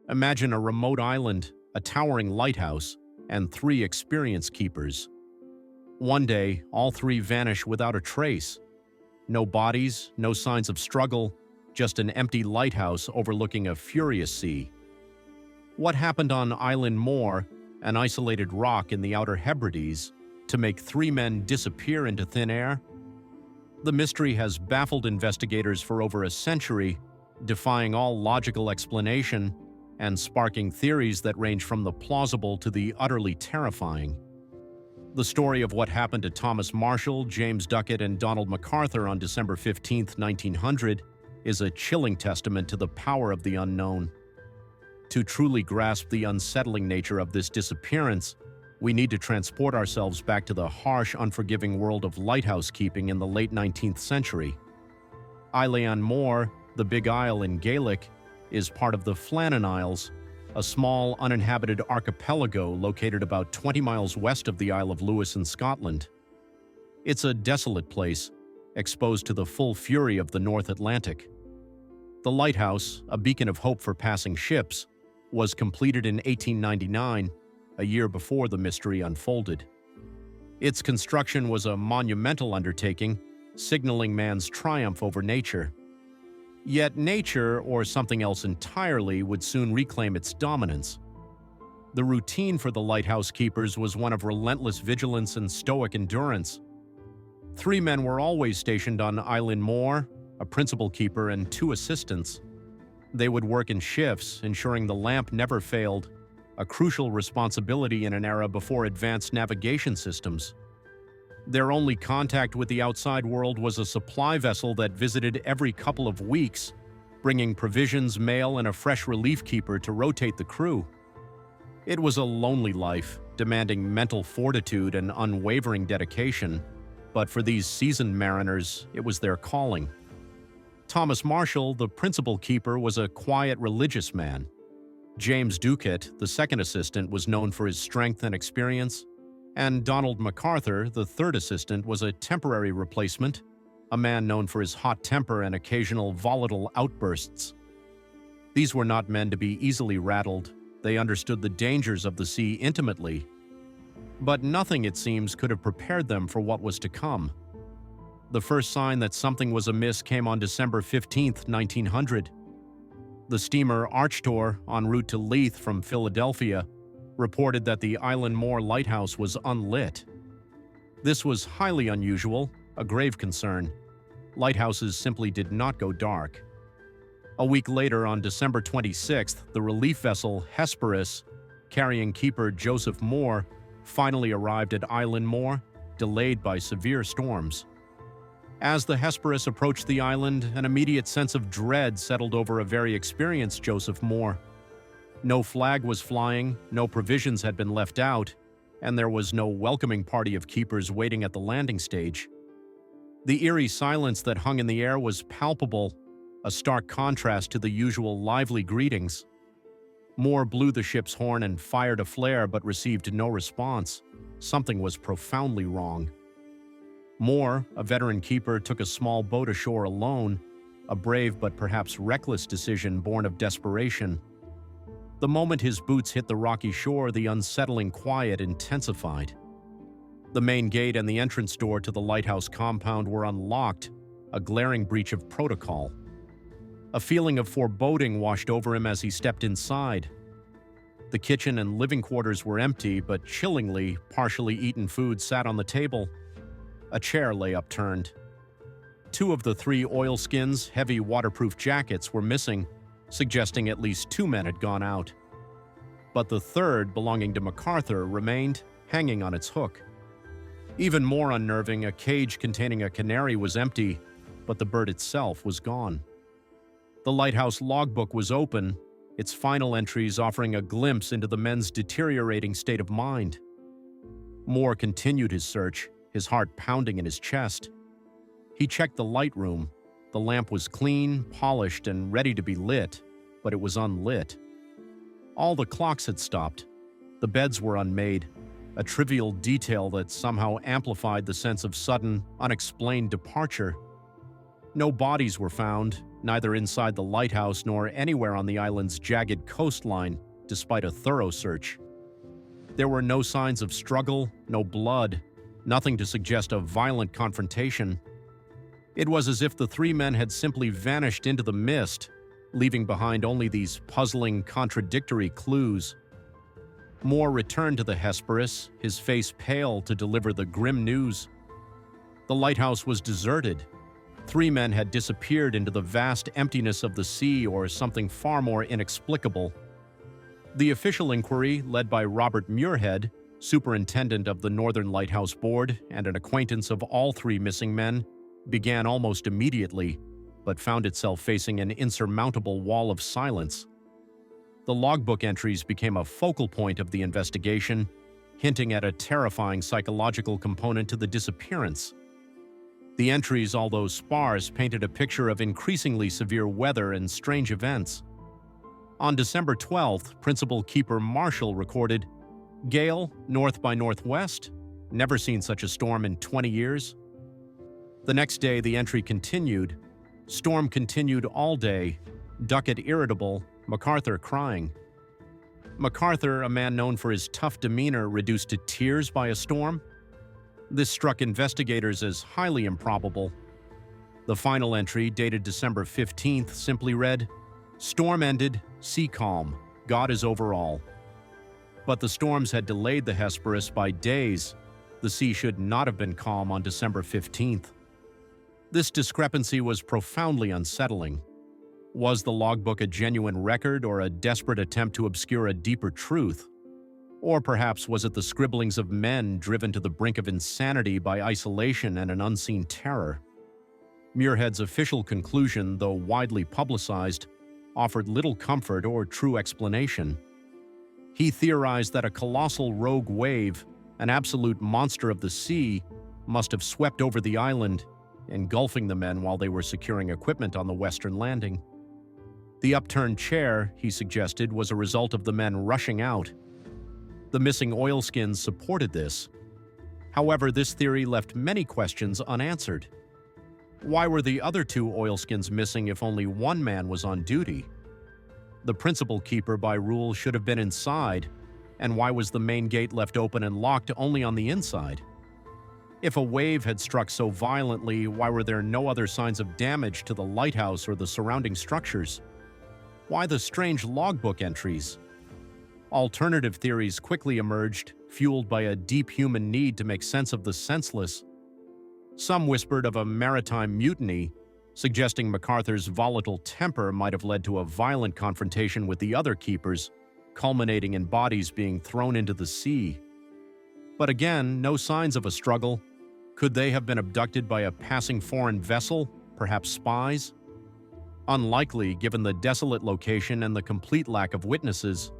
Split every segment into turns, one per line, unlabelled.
Imagine a remote island, a towering lighthouse, and three experienced keepers. One day, all three vanish without a trace. No bodies, no signs of struggle, just an empty lighthouse overlooking a furious sea. What happened on Eilean Mor, an isolated rock in the Outer Hebrides, to make three men disappear into thin air? The mystery has baffled investigators for over a century, defying all logical explanation and sparking theories that range from the plausible to the utterly terrifying. The story of what happened to Thomas Marshall, James Ducat, and Donald McArthur on December 15, 1900, is a chilling testament to the power of the unknown. To truly grasp the unsettling nature of this disappearance, we need to transport ourselves back to the harsh, unforgiving world of lighthouse keeping in the late 19th century. Eilean Mor, the Big Isle in Gaelic, is part of the Flannan Isles, a small, uninhabited archipelago located about 20 miles west of the Isle of Lewis in Scotland. It's a desolate place, exposed to the full fury of the North Atlantic. The lighthouse, a beacon of hope for passing ships, was completed in 1899, a year before the mystery unfolded. Its construction was a monumental undertaking, signaling man's triumph over nature. Yet nature, or something else entirely, would soon reclaim its dominance. The routine for the lighthouse keepers was one of relentless vigilance and stoic endurance. Three men were always stationed on Eilean Mor, a principal keeper and two assistants. They would work in shifts, ensuring the lamp never failed, a crucial responsibility in an era before advanced navigation systems. Their only contact with the outside world was a supply vessel that visited every couple of weeks, bringing provisions, mail, and a fresh relief keeper to rotate the crew. It was a lonely life, demanding mental fortitude and unwavering dedication, but for these seasoned mariners, it was their calling. Thomas Marshall, the principal keeper, was a quiet religious man. James Ducat, the second assistant, was known for his strength and experience, and Donald McArthur, the third assistant, was a temporary replacement, a man known for his hot temper and occasional volatile outbursts. These were not men to be easily rattled. They understood the dangers of the sea intimately. But nothing, it seems, could have prepared them for what was to come. The first sign that something was amiss came on December 15, 1900. The steamer Archtor, en route to Leith from Philadelphia, reported that the Eilean Mor lighthouse was unlit. This was highly unusual, a grave concern. Lighthouses simply did not go dark. A week later, on December 26th, the relief vessel Hesperus, carrying keeper Joseph Moore, finally arrived at Eilean Mor, delayed by severe storms. As the Hesperus approached the island, an immediate sense of dread settled over a very experienced Joseph Moore. No flag was flying, no provisions had been left out, and there was no welcoming party of keepers waiting at the landing stage. The eerie silence that hung in the air was palpable, a stark contrast to the usual lively greetings. Moore blew the ship's horn and fired a flare but received no response. Something was profoundly wrong. Moore, a veteran keeper, took a small boat ashore alone, a brave but perhaps reckless decision born of desperation. The moment his boots hit the rocky shore, the unsettling quiet intensified. The main gate and the entrance door to the lighthouse compound were unlocked, a glaring breach of protocol. A feeling of foreboding washed over him as he stepped inside. The kitchen and living quarters were empty, but chillingly, partially eaten food sat on the table. A chair lay upturned. Two of the three oilskins, heavy waterproof jackets, were missing, suggesting at least two men had gone out. But the third, belonging to McArthur, remained, hanging on its hook. Even more unnerving, a cage containing a canary was empty, but the bird itself was gone. The lighthouse logbook was open, its final entries offering a glimpse into the men's deteriorating state of mind. Moore continued his search, his heart pounding in his chest. He checked the light room. The lamp was clean, polished, and ready to be lit, but it was unlit. All the clocks had stopped. The beds were unmade, a trivial detail that somehow amplified the sense of sudden, unexplained departure. No bodies were found, neither inside the lighthouse nor anywhere on the island's jagged coastline, despite a thorough search. There were no signs of struggle, no blood, nothing to suggest a violent confrontation. It was as if the three men had simply vanished into the mist, leaving behind only these puzzling, contradictory clues. Mor returned to the Hesperus, his face pale, to deliver the grim news. The lighthouse was deserted. Three men had disappeared into the vast emptiness of the sea or something far more inexplicable. The official inquiry, led by Robert Muirhead, superintendent of the Northern Lighthouse Board and an acquaintance of all three missing men, began almost immediately, but found itself facing an insurmountable wall of silence. The logbook entries became a focal point of the investigation, hinting at a terrifying psychological component to the disappearance. The entries, although sparse, painted a picture of increasingly severe weather and strange events. On December 12th, Principal Keeper Marshall recorded, "Gale, north by northwest. Never seen such a storm in 20 years." The next day, the entry continued. "Storm continued all day. Ducat irritable, McArthur crying." McArthur, a man known for his tough demeanor, reduced to tears by a storm? This struck investigators as highly improbable. The final entry, dated December 15th, simply read, "Storm ended, sea calm. God is over all." But the storms had delayed the Hesperus by days. The sea should not have been calm on December 15th. This discrepancy was profoundly unsettling. Was the logbook a genuine record or a desperate attempt to obscure a deeper truth? Or perhaps was it the scribblings of men driven to the brink of insanity by isolation and an unseen terror? Muirhead's official conclusion, though widely publicized, offered little comfort or true explanation. He theorized that a colossal rogue wave, an absolute monster of the sea, must have swept over the island, engulfing the men while they were securing equipment on the western landing. The upturned chair, he suggested, was a result of the men rushing out. The missing oilskins supported this. However, this theory left many questions unanswered. Why were the other two oilskins missing if only one man was on duty? The principal keeper, by rule, should have been inside, and why was the main gate left open and locked only on the inside? If a wave had struck so violently, why were there no other signs of damage to the lighthouse or the surrounding structures? Why the strange logbook entries? Alternative theories quickly emerged, fueled by a deep human need to make sense of the senseless. Some whispered of a maritime mutiny, suggesting McArthur's volatile temper might have led to a violent confrontation with the other keepers, culminating in bodies being thrown into the sea. But again, no signs of a struggle. Could they have been abducted by a passing foreign vessel, perhaps spies? Unlikely, given the desolate location and the complete lack of witnesses.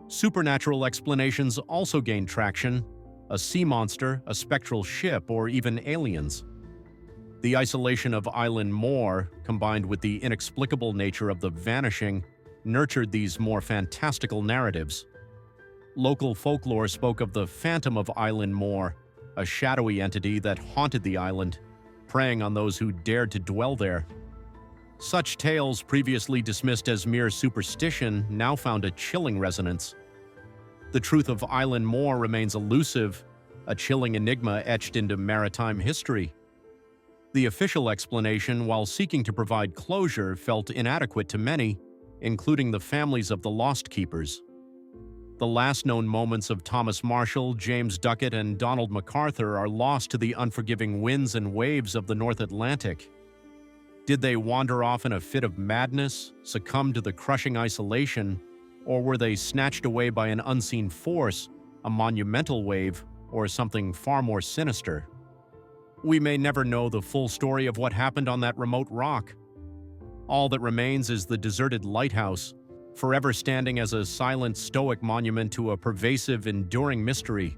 Supernatural explanations also gained traction: a sea monster, a spectral ship, or even aliens. The isolation of Eilean Mor, combined with the inexplicable nature of the vanishing, nurtured these more fantastical narratives. Local folklore spoke of the phantom of Eilean Mor, a shadowy entity that haunted the island, preying on those who dared to dwell there. Such tales, previously dismissed as mere superstition, now found a chilling resonance. The truth of Eilean Mor remains elusive, a chilling enigma etched into maritime history. The official explanation, while seeking to provide closure, felt inadequate to many, including the families of the lost keepers. The last known moments of Thomas Marshall, James Ducat, and Donald McArthur are lost to the unforgiving winds and waves of the North Atlantic. Did they wander off in a fit of madness, succumb to the crushing isolation, or were they snatched away by an unseen force, a monumental wave, or something far more sinister? We may never know the full story of what happened on that remote rock. All that remains is the deserted lighthouse, forever standing as a silent, stoic monument to a pervasive, enduring mystery.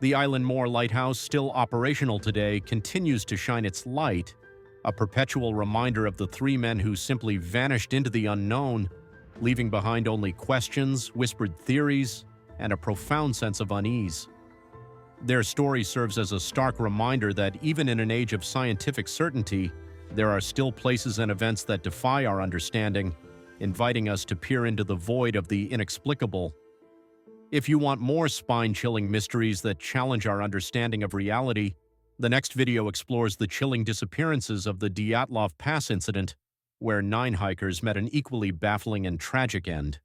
The Eilean Mor Lighthouse, still operational today, continues to shine its light, a perpetual reminder of the three men who simply vanished into the unknown, leaving behind only questions, whispered theories, and a profound sense of unease. Their story serves as a stark reminder that even in an age of scientific certainty, there are still places and events that defy our understanding, inviting us to peer into the void of the inexplicable. If you want more spine-chilling mysteries that challenge our understanding of reality, the next video explores the chilling disappearances of the Dyatlov Pass incident, where 9 hikers met an equally baffling and tragic end.